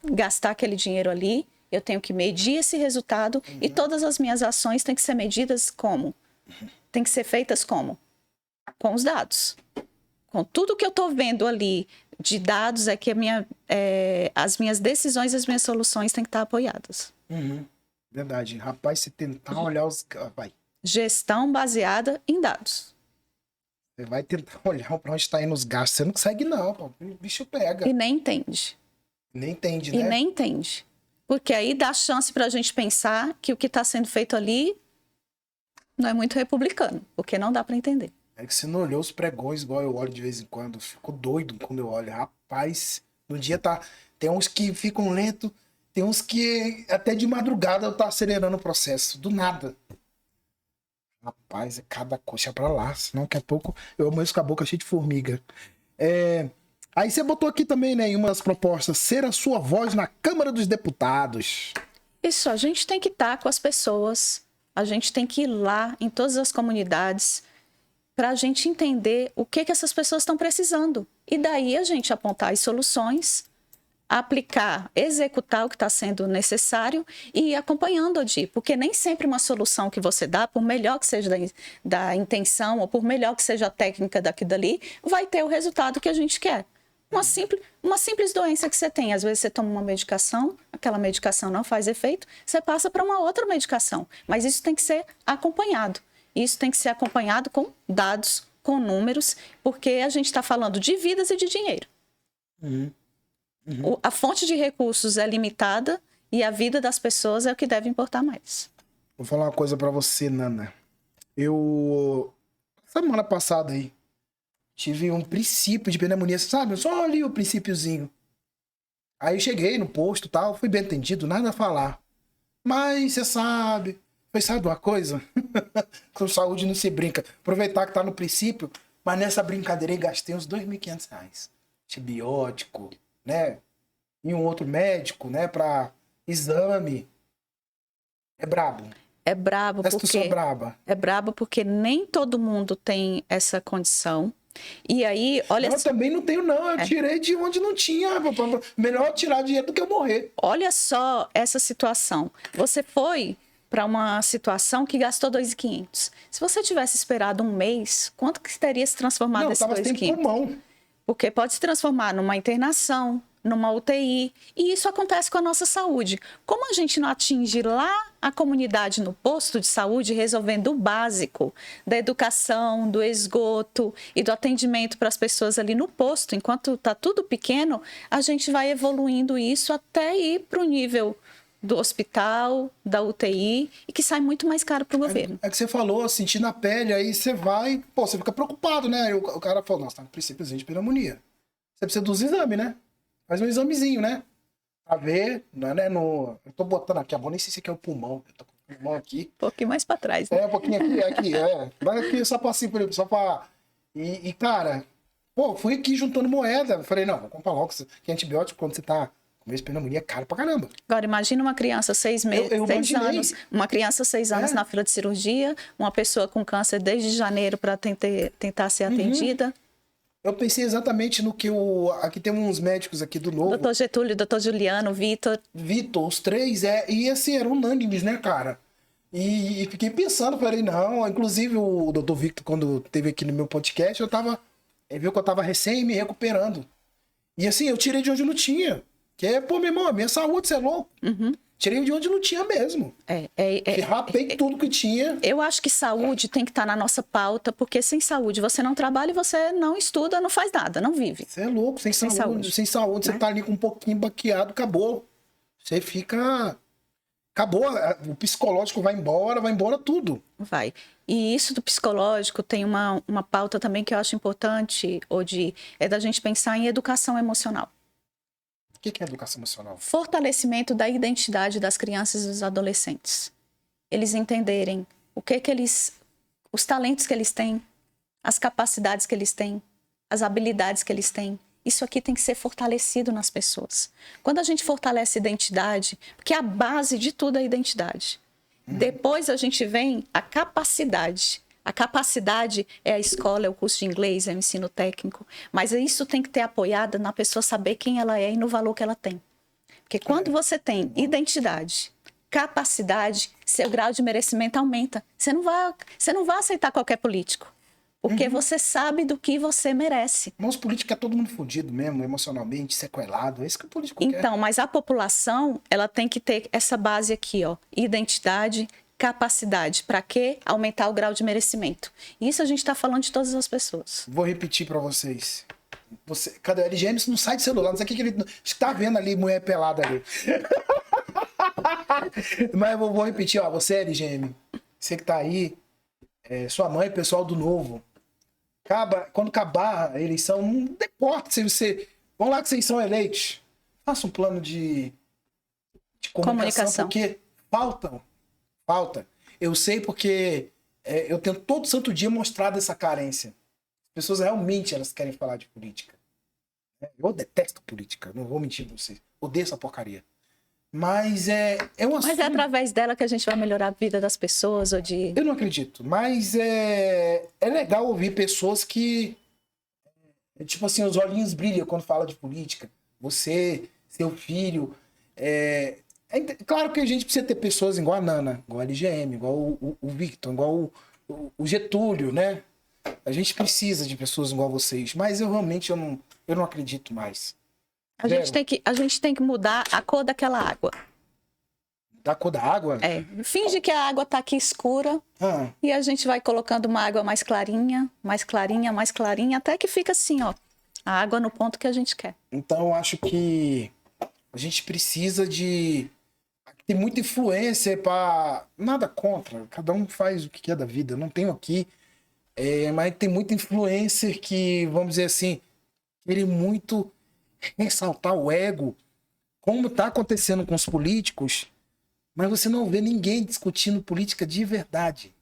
gastar aquele dinheiro ali, eu tenho que medir esse resultado e todas as minhas ações têm que ser medidas como? Tem que ser feitas como? Com os dados. Com tudo que eu estou vendo ali de dados é que as minhas decisões, as minhas soluções têm que estar apoiadas. Verdade. Rapaz, se tentar olhar os... Vai. Gestão baseada em dados. Você vai tentar olhar para onde está indo os gastos. Você não consegue, não. Pô. O bicho pega. E nem entende. Nem entende, né? E nem entende. Porque aí dá chance para a gente pensar que o que está sendo feito ali não é muito republicano. Porque não dá para entender. É que você não olhou os pregões igual eu olho de vez em quando. Eu fico doido quando eu olho. Rapaz, no dia tá... Tem uns que ficam lentos, tem uns que até de madrugada eu tô acelerando o processo. Do nada. Rapaz, é cada coxa pra lá. Senão daqui a pouco eu amanheço com a boca cheia de formiga. Aí você botou aqui também, né, em uma das propostas, ser a sua voz na Câmara dos Deputados. Isso, a gente tem que estar com as pessoas, a gente tem que ir lá em todas as comunidades para a gente entender o que essas pessoas estão precisando. E daí a gente apontar as soluções, aplicar, executar o que está sendo necessário e ir acompanhando, Odi, porque nem sempre uma solução que você dá, por melhor que seja da intenção ou por melhor que seja a técnica daqui e dali, vai ter o resultado que a gente quer. Uma simples doença que você tem, às vezes você toma uma medicação, aquela medicação não faz efeito, você passa para uma outra medicação, mas isso tem que ser acompanhado. Isso tem que ser acompanhado com dados, com números, porque a gente está falando de vidas e de dinheiro. A fonte de recursos é limitada e a vida das pessoas é o que deve importar mais. Vou falar uma coisa pra você, Nana. Semana passada aí, tive um princípio de pneumonia, sabe? Só ali o princípiozinho. Aí eu cheguei no posto e tal, fui bem atendido, nada a falar. Mas você sabe... Mas sabe uma coisa? Com saúde não se brinca. Aproveitar que tá no princípio, mas nessa brincadeira aí gastei uns R$2.500. Antibiótico, né? E um outro médico, né? Pra exame. É brabo. É brabo porque... braba. É brabo porque nem todo mundo tem essa condição. E aí, olha... Eu também não tenho, não. Eu tirei de onde não tinha. Melhor tirar dinheiro do que eu morrer. Olha só essa situação. Você foi para uma situação que gastou 2.500. Se você tivesse esperado um mês, quanto que teria se transformado esse 2.500? Pulmão. Porque pode se transformar numa internação, numa UTI, e isso acontece com a nossa saúde. Como a gente não atinge lá a comunidade no posto de saúde, resolvendo o básico da educação, do esgoto e do atendimento para as pessoas ali no posto, enquanto está tudo pequeno, a gente vai evoluindo isso até ir para o nível do hospital, da UTI, e que sai muito mais caro para o governo. É que você falou, sentir na pele, aí você vai... Pô, você fica preocupado, né? Aí o cara falou, nossa, tá no princípiozinho de pneumonia. Você precisa dos exames, né? Faz um examezinho, né? Pra ver, não é, né? Eu tô botando aqui, nem sei se aqui é o pulmão. Eu tô com o pulmão aqui. Um pouquinho mais pra trás, né? Um pouquinho aqui. Vai aqui só pra assim, só pra... E, cara, pô, fui aqui juntando moeda. Falei, não, vou comprar logo, que antibiótico quando você tá... Mesmo pneumonia é caro pra caramba. Agora, imagina uma criança 6 meses, 6 anos, uma criança 6 anos na fila de cirurgia, uma pessoa com câncer desde janeiro para tentar ser atendida. Eu pensei exatamente no que aqui tem uns médicos aqui do Novo. Doutor Getúlio, doutor Juliano, Vitor, os 3, e assim, eram unânimes, né, cara? E fiquei pensando, falei, não, inclusive o doutor Victor, quando teve aqui no meu podcast, ele viu que eu tava recém me recuperando. E assim, eu tirei de onde não tinha. Que pô, meu irmão, minha saúde, você é louco. Tirei de onde não tinha mesmo. Rapei tudo que tinha. Eu acho que saúde tem que estar na nossa pauta, porque sem saúde você não trabalha e você não estuda, não faz nada, não vive. Você é louco, sem saúde. Sem saúde, né? Você tá ali com um pouquinho baqueado, acabou. Você fica... Acabou, o psicológico vai embora tudo. Vai. E isso do psicológico tem uma pauta também que eu acho importante, Odi, é da gente pensar em educação emocional. O que é educação emocional? Fortalecimento da identidade das crianças e dos adolescentes. Eles entenderem os talentos que eles têm, as capacidades que eles têm, as habilidades que eles têm. Isso aqui tem que ser fortalecido nas pessoas. Quando a gente fortalece a identidade, porque a base de tudo é a identidade. Depois a gente vem a capacidade. A capacidade é a escola, é o curso de inglês, é o ensino técnico. Mas isso tem que ter apoiado na pessoa saber quem ela é e no valor que ela tem. Porque quando você tem identidade, capacidade, seu grau de merecimento aumenta. Você não vai aceitar qualquer político. Porque você sabe do que você merece. Mas os políticos é todo mundo fodido mesmo, emocionalmente, sequelado. É isso que o político quer. Então, mas a população, ela tem que ter essa base aqui, ó. Identidade, capacidade. Para quê? Aumentar o grau de merecimento. Isso a gente está falando de todas as pessoas. Vou repetir para vocês. Cadê o LGM? Isso não sai de celular. Não sei o que ele está vendo ali, mulher pelada ali. Mas eu vou repetir, ó. Você, LGM, você que tá aí, sua mãe, pessoal do Novo, quando acabar a eleição, não importa se você... Vamos lá que vocês são eleitos. Faça um plano de comunicação, porque falta. Eu sei porque eu tenho todo santo dia mostrado essa carência. As pessoas realmente elas querem falar de política. Eu detesto política, não vou mentir pra vocês. Odeio essa porcaria. Mas é um assunto... Mas é através dela que a gente vai melhorar a vida das pessoas ou de... Eu não acredito, mas é legal ouvir pessoas que... Tipo assim, os olhinhos brilham quando fala de política. Você, seu filho... Claro que a gente precisa ter pessoas igual a Nana, igual a LGM, igual o Victor, igual o Getúlio, né? A gente precisa de pessoas igual vocês, mas eu realmente eu não acredito mais. A gente tem que mudar a cor daquela água. Da cor da água? Finge que a água tá aqui escura e a gente vai colocando uma água mais clarinha, mais clarinha, mais clarinha, até que fica assim, ó, a água no ponto que a gente quer. Então eu acho que a gente precisa de... Tem muita influência para... Nada contra, cada um faz o que quer da vida, eu não tenho aqui... mas tem muita influencer que, vamos dizer assim, querem muito ressaltar o ego, como está acontecendo com os políticos, mas você não vê ninguém discutindo política de verdade.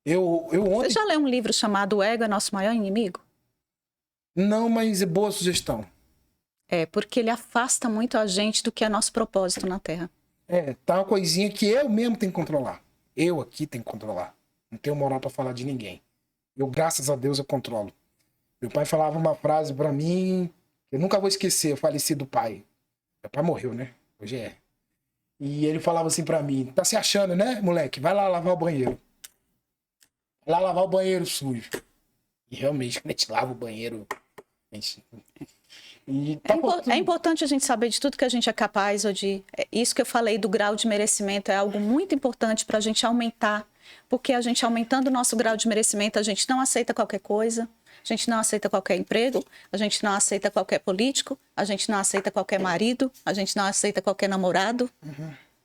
Você já leu um livro chamado O Ego é Nosso Maior Inimigo? Não, mas é boa sugestão. Porque ele afasta muito a gente do que é nosso propósito na Terra. Tá uma coisinha que eu mesmo tenho que controlar. Eu aqui tenho que controlar. Não tenho moral pra falar de ninguém. Eu, graças a Deus, eu controlo. Meu pai falava uma frase pra mim, que eu nunca vou esquecer, o falecido pai. Meu pai morreu, né? Hoje é. E ele falava assim pra mim, tá se achando, né, moleque? Vai lá lavar o banheiro. Vai lá lavar o banheiro sujo. E realmente, quando a gente lava o banheiro... É importante a gente saber de tudo que a gente é capaz, ou de... Isso que eu falei do grau de merecimento é algo muito importante pra gente aumentar. Porque a gente aumentando o nosso grau de merecimento, a gente não aceita qualquer coisa, a gente não aceita qualquer emprego, a gente não aceita qualquer político, a gente não aceita qualquer marido, a gente não aceita qualquer namorado,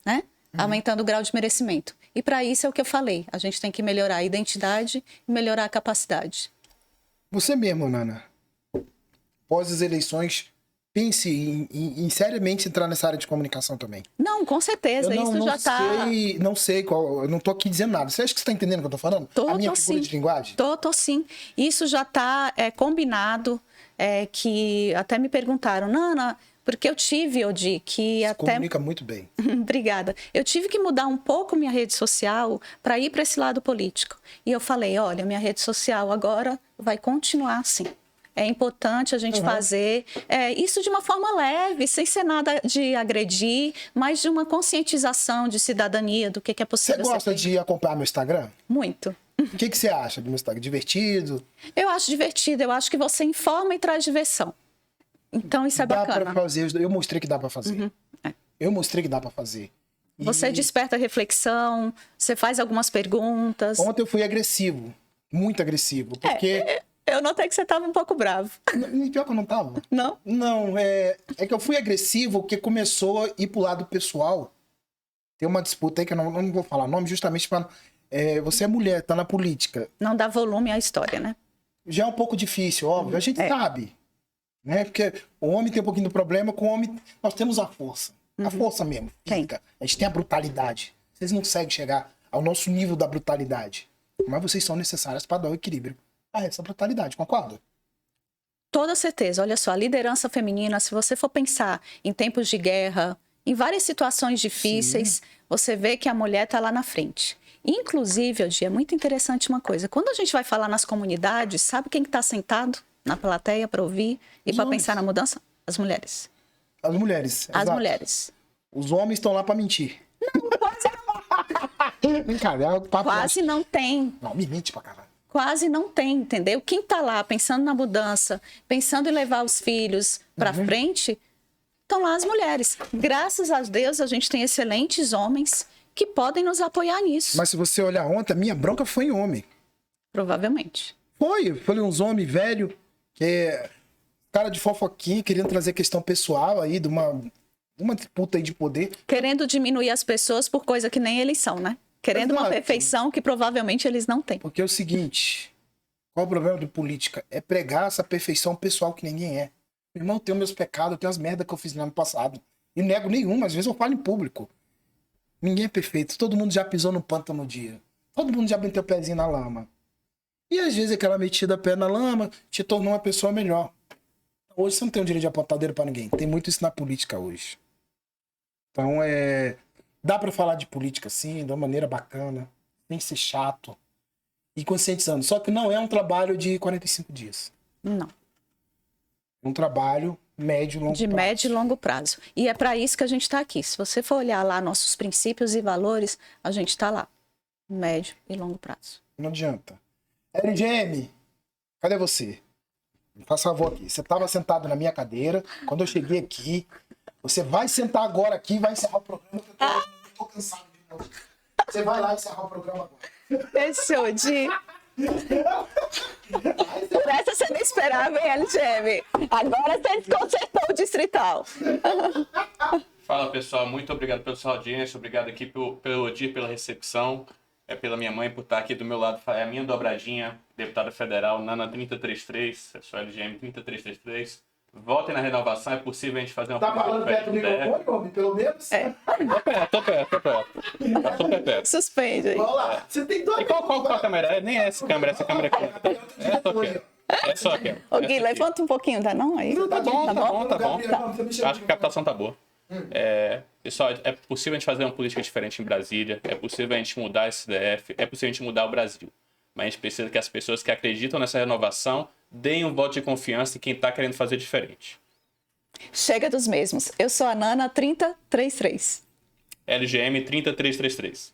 né? Aumentando o grau de merecimento. E para isso é o que eu falei, a gente tem que melhorar a identidade e melhorar a capacidade. Você mesmo, Nana, após as eleições, pense em seriamente entrar nessa área de comunicação também. Não, com certeza, isso já está... Não sei qual, eu não tô aqui dizendo nada. Você acha que você está entendendo o que eu tô falando? A minha figura de linguagem? Tô sim. Isso já está combinado, que até me perguntaram, Nana, porque eu tive, Odi, que Você comunica muito bem. Obrigada. Eu tive que mudar um pouco minha rede social para ir para esse lado político. E eu falei, olha, minha rede social agora vai continuar assim. É importante a gente fazer isso de uma forma leve, sem ser nada de agredir, mas de uma conscientização de cidadania, do que é possível. Você gosta de acompanhar meu Instagram? Muito. O que você acha do meu Instagram? Divertido? Eu acho divertido, eu acho que você informa e traz diversão. Então isso é bacana. Dá pra fazer, eu mostrei que dá pra fazer. Eu mostrei que dá pra fazer. Você desperta reflexão, você faz algumas perguntas. Ontem eu fui agressivo, muito agressivo, porque... Eu notei que você estava um pouco bravo. Pior que eu não tava. Não? Não, é que eu fui agressivo porque começou a ir pro lado pessoal. Tem uma disputa aí que eu não vou falar nome, justamente para... você é mulher, tá na política. Não dá volume à história, né? Já é um pouco difícil, óbvio. A gente sabe. Né? Porque o homem tem um pouquinho do problema, com o homem nós temos a força. A força mesmo, física. A gente tem a brutalidade. Vocês não conseguem chegar ao nosso nível da brutalidade. Mas vocês são necessárias para dar o equilíbrio a essa brutalidade, concorda? Toda certeza. Olha só, a liderança feminina, se você for pensar em tempos de guerra, em várias situações difíceis, você vê que a mulher está lá na frente. Inclusive, Odi, é muito interessante uma coisa. Quando a gente vai falar nas comunidades, sabe quem está sentado na plateia para ouvir e para pensar na mudança? As mulheres. As mulheres. As exato. mulheres. Os homens estão lá para mentir. Não, quase não tem. Não, me mente pra caralho. Quase não tem, entendeu? Quem está lá pensando na mudança, pensando em levar os filhos para frente, estão lá as mulheres. Graças a Deus, a gente tem excelentes homens que podem nos apoiar nisso. Mas se você olhar ontem, a minha bronca foi em homem. Provavelmente. Foi uns homens velhos, cara de fofoquinha, querendo trazer questão pessoal aí de uma disputa aí de poder. Querendo diminuir as pessoas por coisa que nem eles são, né? Querendo uma perfeição que provavelmente eles não têm. Porque é o seguinte, Qual o problema de política? É pregar essa perfeição pessoal que ninguém é. Meu irmão, eu tenho meus pecados, eu tenho as merdas que eu fiz no ano passado. E não nego nenhuma, às vezes eu falo em público. Ninguém é perfeito. Todo mundo já pisou no pântano no dia. Todo mundo já meteu o pezinho na lama. E às vezes aquela metida pé na lama te tornou uma pessoa melhor. Hoje você não tem o direito de apontar o dedo pra ninguém. Tem muito isso na política hoje. Então dá pra falar de política sim, de uma maneira bacana. Sem ser chato. E conscientizando. Só que não é um trabalho de 45 dias. Não. É um trabalho médio e longo prazo. De médio e longo prazo. E é para isso que a gente está aqui. Se você for olhar lá nossos princípios e valores, a gente está lá. Médio e longo prazo. Não adianta. LGM, cadê você? Me faça favor aqui. Você estava sentado na minha cadeira. Quando eu cheguei aqui, você vai sentar agora aqui e vai encerrar o programa. Eu tô cansado de novo. Você vai lá encerrar o programa agora. Fechou, Di. Por essa você não esperava, hein, LGM? Agora você desconcertou o distrital. Fala, pessoal. Muito obrigado pela sua audiência. Obrigado aqui pelo dia, pela recepção. Pela minha mãe por estar aqui do meu lado. É a minha dobradinha, deputada federal, Nana 333. Eu sou LGM 3333. Votem na renovação. É possível a gente fazer uma... Tá falando perto do microfone, homem? Pelo menos? Tô perto. Tá super perto. Suspende aí. Vamos lá. Você tem dois. E qual a câmera? Nem é essa câmera aqui. É só aqui. Ô, Gui, levanta um pouquinho, tá não? Aí. Tá bom. Gabriel, você me chama Acho que a captação tá boa. Pessoal, é possível a gente fazer uma política diferente em Brasília, é possível a gente mudar esse STF, é possível a gente mudar o Brasil. Mas a gente precisa que as pessoas que acreditam nessa renovação deem um voto de confiança em quem está querendo fazer diferente. Chega dos mesmos. Eu sou a Nana 333. LGM 30333.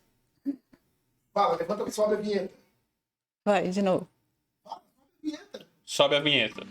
Fala, levanta, sobe a vinheta. Vai, de novo. Fala, sobe a vinheta. Sobe a vinheta.